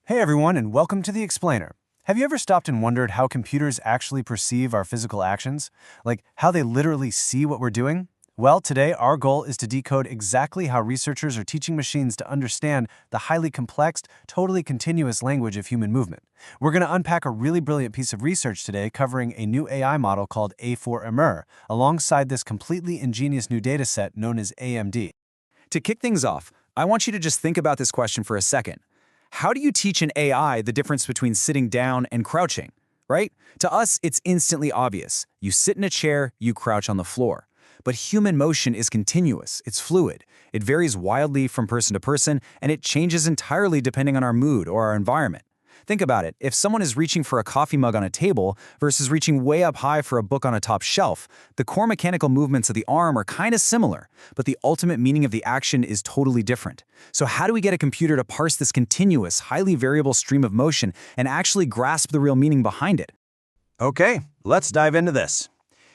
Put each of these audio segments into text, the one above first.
Hey everyone, and welcome to The Explainer. Have you ever stopped and wondered how computers actually perceive our physical actions? Like, how they literally see what we're doing? Well, today our goal is to decode exactly how researchers are teaching machines to understand the highly complex, totally continuous language of human movement. We're going to unpack a really brilliant piece of research today covering a new AI model called A4IMR, alongside this completely ingenious new dataset known as AMD. To kick things off, I want you to just think about this question for a second. How do you teach an AI the difference between sitting down and crouching, right? To us, it's instantly obvious. You sit in a chair, you crouch on the floor. But human motion is continuous, it's fluid. It varies wildly from person to person, and it changes entirely depending on our mood or our environment. Think about it. If someone is reaching for a coffee mug on a table versus reaching way up high for a book on a top shelf, the core mechanical movements of the arm are kind of similar, but the ultimate meaning of the action is totally different. So how do we get a computer to parse this continuous, highly variable stream of motion and actually grasp the real meaning behind it? Okay, let's dive into this.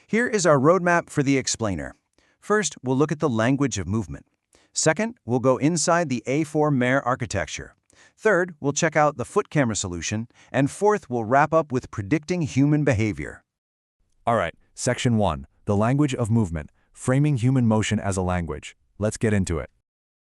Here is our roadmap for the explainer. First, we'll look at the language of movement. Second, we'll go inside the A4IMR architecture. Third, we'll check out the foot camera solution. And fourth, we'll wrap up with predicting human behavior. All right, Section 1, the language of movement, framing human motion as a language. Let's get into it.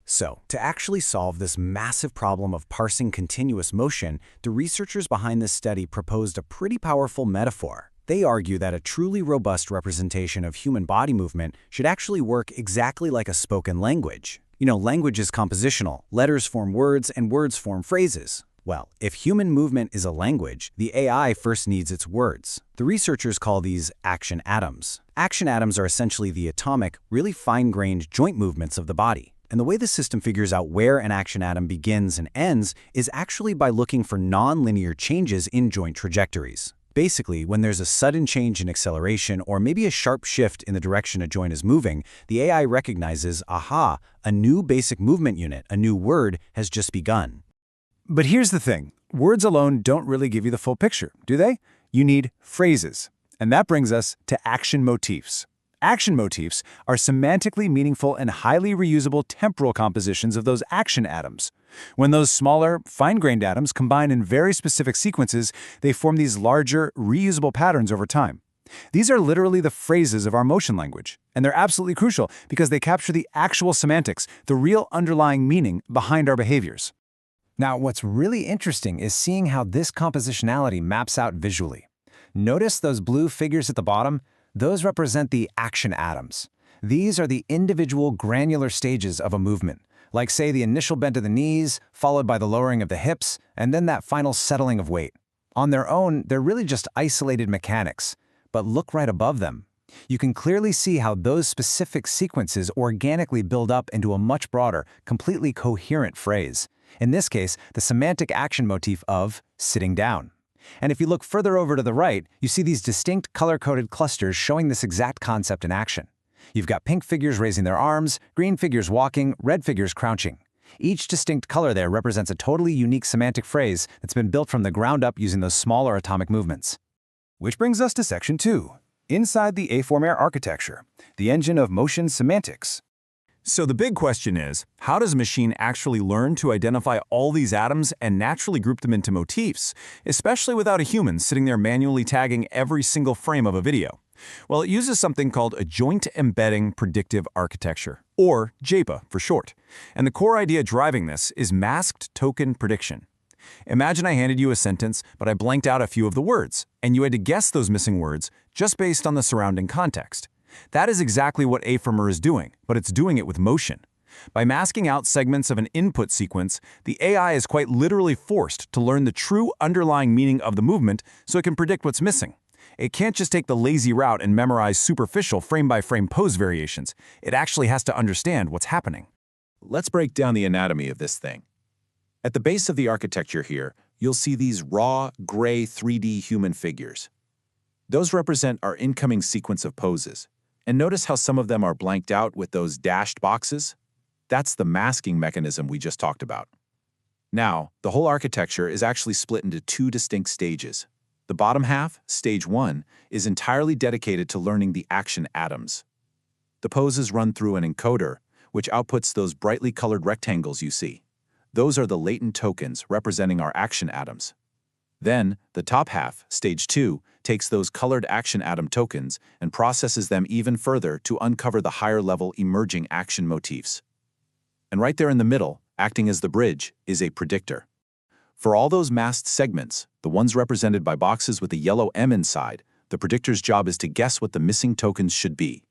So, to actually solve this massive problem of parsing continuous motion, the researchers behind this study proposed a pretty powerful metaphor. They argue that a truly robust representation of human body movement should actually work exactly like a spoken language. Language is compositional. Letters form words, and words form phrases. Well, if human movement is a language, the AI first needs its words. The researchers call these action atoms. Action atoms are essentially the atomic, really fine-grained joint movements of the body. And the way the system figures out where an action atom begins and ends is actually by looking for non-linear changes in joint trajectories. Basically, when there's a sudden change in acceleration or maybe a sharp shift in the direction a joint is moving, the AI recognizes, aha, a new basic movement unit, a new word, has just begun. But here's the thing. Words alone don't really give you the full picture, do they? You need phrases. And that brings us to action motifs. Action motifs are semantically meaningful and highly reusable temporal compositions of those action atoms. When those smaller, fine-grained atoms combine in very specific sequences, they form these larger, reusable patterns over time. These are literally the phrases of our motion language, and they're absolutely crucial because they capture the actual semantics, the real underlying meaning behind our behaviors. Now, what's really interesting is seeing how this compositionality maps out visually. Notice those blue figures at the bottom? Those represent the action atoms. These are the individual granular stages of a movement, like say the initial bend of the knees, followed by the lowering of the hips, and then that final settling of weight. On their own, they're really just isolated mechanics, but look right above them. You can clearly see how those specific sequences organically build up into a much broader, completely coherent phrase. In this case, the semantic action motif of sitting down. And if you look further over to the right, you see these distinct color-coded clusters showing this exact concept in action. You've got pink figures raising their arms, green figures walking, red figures crouching. Each distinct color there represents a totally unique semantic phrase that's been built from the ground up using those smaller atomic movements. Which brings us to Section 2, inside the A4IMR architecture, the engine of motion semantics. So the big question is, how does a machine actually learn to identify all these atoms and naturally group them into motifs, especially without a human sitting there manually tagging every single frame of a video? Well, it uses something called a Joint Embedding Predictive Architecture, or JEPA for short. And the core idea driving this is masked token prediction. Imagine I handed you a sentence, but I blanked out a few of the words, and you had to guess those missing words just based on the surrounding context. That is exactly what A4IMR is doing, but it's doing it with motion. By masking out segments of an input sequence, the AI is quite literally forced to learn the true underlying meaning of the movement so it can predict what's missing. It can't just take the lazy route and memorize superficial frame-by-frame pose variations. It actually has to understand what's happening. Let's break down the anatomy of this thing. At the base of the architecture here, you'll see these raw, gray 3D human figures. Those represent our incoming sequence of poses. And notice how some of them are blanked out with those dashed boxes? That's the masking mechanism we just talked about. Now, the whole architecture is actually split into two distinct stages. The bottom half, stage 1, is entirely dedicated to learning the action atoms. The poses run through an encoder, which outputs those brightly colored rectangles you see. Those are the latent tokens representing our action atoms. Then, the top half, stage 2, takes those colored action atom tokens and processes them even further to uncover the higher-level emerging action motifs. And right there in the middle, acting as the bridge, is a predictor. For all those masked segments, the ones represented by boxes with a yellow M inside, the predictor's job is to guess what the missing tokens should be.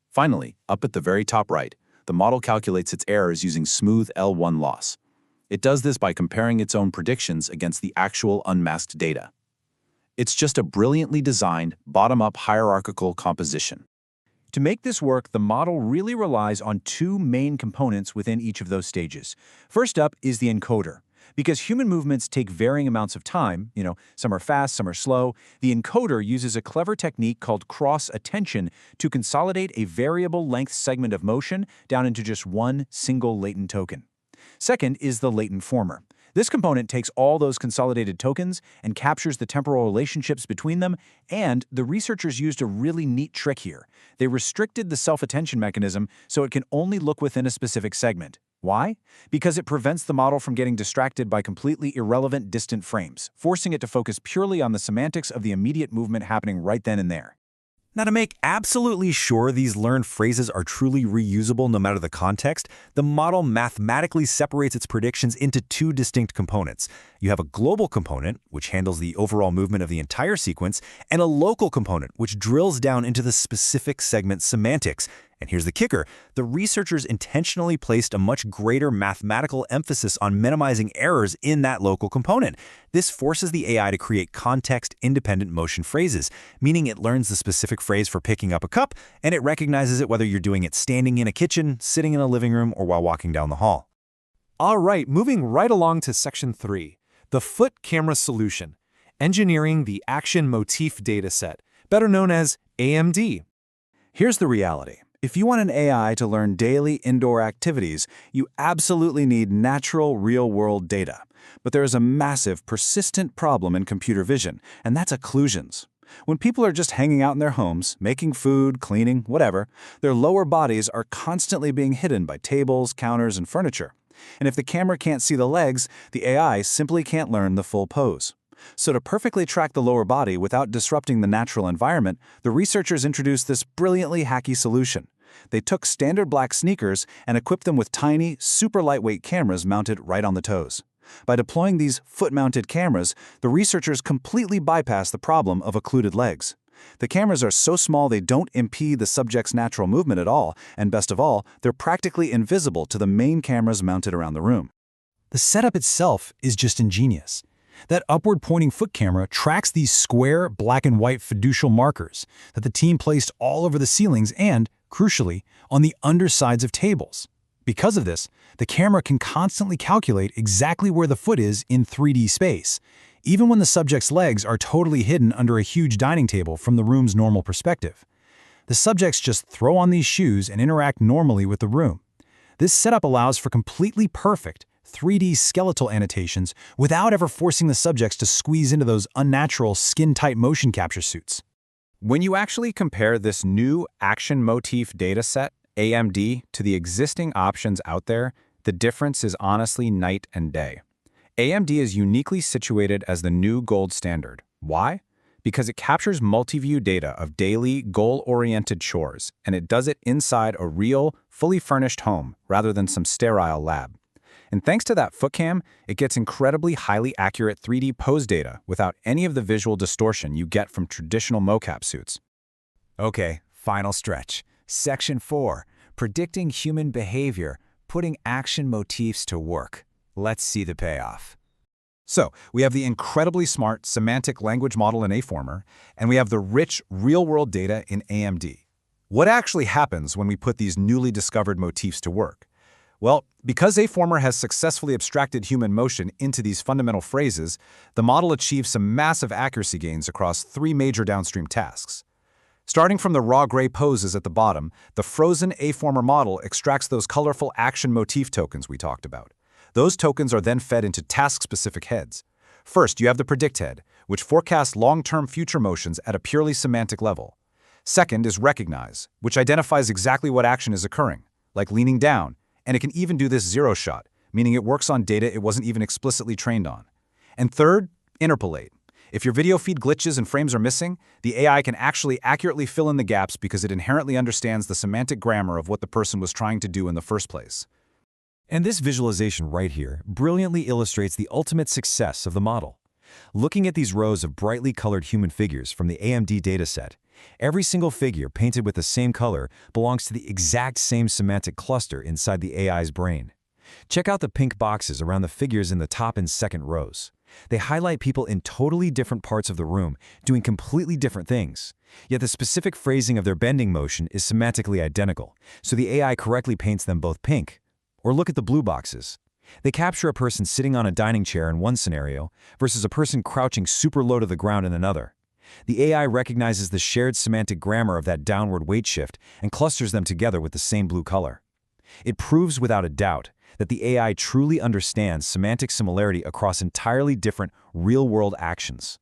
Finally, up at the very top right, the model calculates its errors using smooth L1 loss. It does this by comparing its own predictions against the actual unmasked data. It's just a brilliantly designed, bottom-up hierarchical composition. To make this work, the model really relies on two main components within each of those stages. First up is the encoder. Because human movements take varying amounts of time, some are fast, some are slow, the encoder uses a clever technique called cross-attention to consolidate a variable length segment of motion down into just one single latent token. Second is the latent former. This component takes all those consolidated tokens and captures the temporal relationships between them, and the researchers used a really neat trick here. They restricted the self-attention mechanism so it can only look within a specific segment. Why? Because it prevents the model from getting distracted by completely irrelevant distant frames, forcing it to focus purely on the semantics of the immediate movement happening right then and there. Now, to make absolutely sure these learned phrases are truly reusable no matter the context, the model mathematically separates its predictions into two distinct components. You have a global component, which handles the overall movement of the entire sequence, and a local component, which drills down into the specific segment semantics. And here's the kicker. The researchers intentionally placed a much greater mathematical emphasis on minimizing errors in that local component. This forces the AI to create context-independent motion phrases, meaning it learns the specific phrase for picking up a cup, and it recognizes it whether you're doing it standing in a kitchen, sitting in a living room, or while walking down the hall. All right, moving right along to Section 3, the foot camera solution, engineering the action motif dataset, better known as AMD. Here's the reality. If you want an AI to learn daily indoor activities, you absolutely need natural, real-world data. But there is a massive, persistent problem in computer vision, and that's occlusions. When people are just hanging out in their homes, making food, cleaning, whatever, their lower bodies are constantly being hidden by tables, counters, and furniture. And if the camera can't see the legs, the AI simply can't learn the full pose. So to perfectly track the lower body without disrupting the natural environment, the researchers introduced this brilliantly hacky solution. They took standard black sneakers and equipped them with tiny, super lightweight cameras mounted right on the toes. By deploying these foot-mounted cameras, the researchers completely bypassed the problem of occluded legs. The cameras are so small they don't impede the subject's natural movement at all, and best of all, they're practically invisible to the main cameras mounted around the room. The setup itself is just ingenious. That upward-pointing foot camera tracks these square, black and white fiducial markers that the team placed all over the ceilings and, crucially, on the undersides of tables. Because of this, the camera can constantly calculate exactly where the foot is in 3D space, even when the subject's legs are totally hidden under a huge dining table from the room's normal perspective. The subjects just throw on these shoes and interact normally with the room. This setup allows for completely perfect 3D skeletal annotations without ever forcing the subjects to squeeze into those unnatural skin-tight motion capture suits. When you actually compare this new action motif dataset, AMD, to the existing options out there, the difference is honestly night and day. AMD is uniquely situated as the new gold standard. Why? Because it captures multi-view data of daily, goal-oriented chores, and it does it inside a real, fully furnished home rather than some sterile lab. And thanks to that foot cam, it gets incredibly highly accurate 3D pose data without any of the visual distortion you get from traditional mocap suits. Okay, final stretch. Section 4, predicting human behavior, putting action motifs to work. Let's see the payoff. So, we have the incredibly smart semantic language model in A4IMR, and we have the rich, real-world data in AMD. What actually happens when we put these newly discovered motifs to work? Well, because A4IMR has successfully abstracted human motion into these fundamental phrases, the model achieves some massive accuracy gains across three major downstream tasks. Starting from the raw gray poses at the bottom, the frozen A4IMR model extracts those colorful action motif tokens we talked about. Those tokens are then fed into task-specific heads. First, you have the predict head, which forecasts long-term future motions at a purely semantic level. Second is recognize, which identifies exactly what action is occurring, like leaning down, and it can even do this zero shot, meaning it works on data it wasn't even explicitly trained on. And third, interpolate. If your video feed glitches and frames are missing, the AI can actually accurately fill in the gaps because it inherently understands the semantic grammar of what the person was trying to do in the first place. And this visualization right here brilliantly illustrates the ultimate success of the model. Looking at these rows of brightly colored human figures from the AMD dataset, every single figure painted with the same color belongs to the exact same semantic cluster inside the AI's brain. Check out the pink boxes around the figures in the top and second rows. They highlight people in totally different parts of the room, doing completely different things. Yet the specific phrasing of their bending motion is semantically identical, so the AI correctly paints them both pink. Or look at the blue boxes. They capture a person sitting on a dining chair in one scenario versus a person crouching super low to the ground in another. The AI recognizes the shared semantic grammar of that downward weight shift and clusters them together with the same blue color. It proves without a doubt that the AI truly understands semantic similarity across entirely different real-world actions.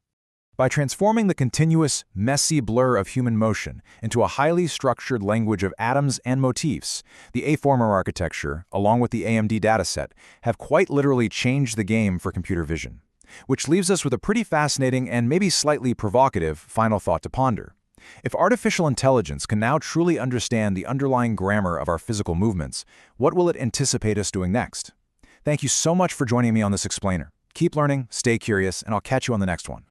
By transforming the continuous, messy blur of human motion into a highly structured language of atoms and motifs, the A4IMR architecture, along with the AMD dataset, have quite literally changed the game for computer vision. Which leaves us with a pretty fascinating and maybe slightly provocative final thought to ponder. If artificial intelligence can now truly understand the underlying grammar of our physical movements, what will it anticipate us doing next? Thank you so much for joining me on this explainer. Keep learning, stay curious, and I'll catch you on the next one.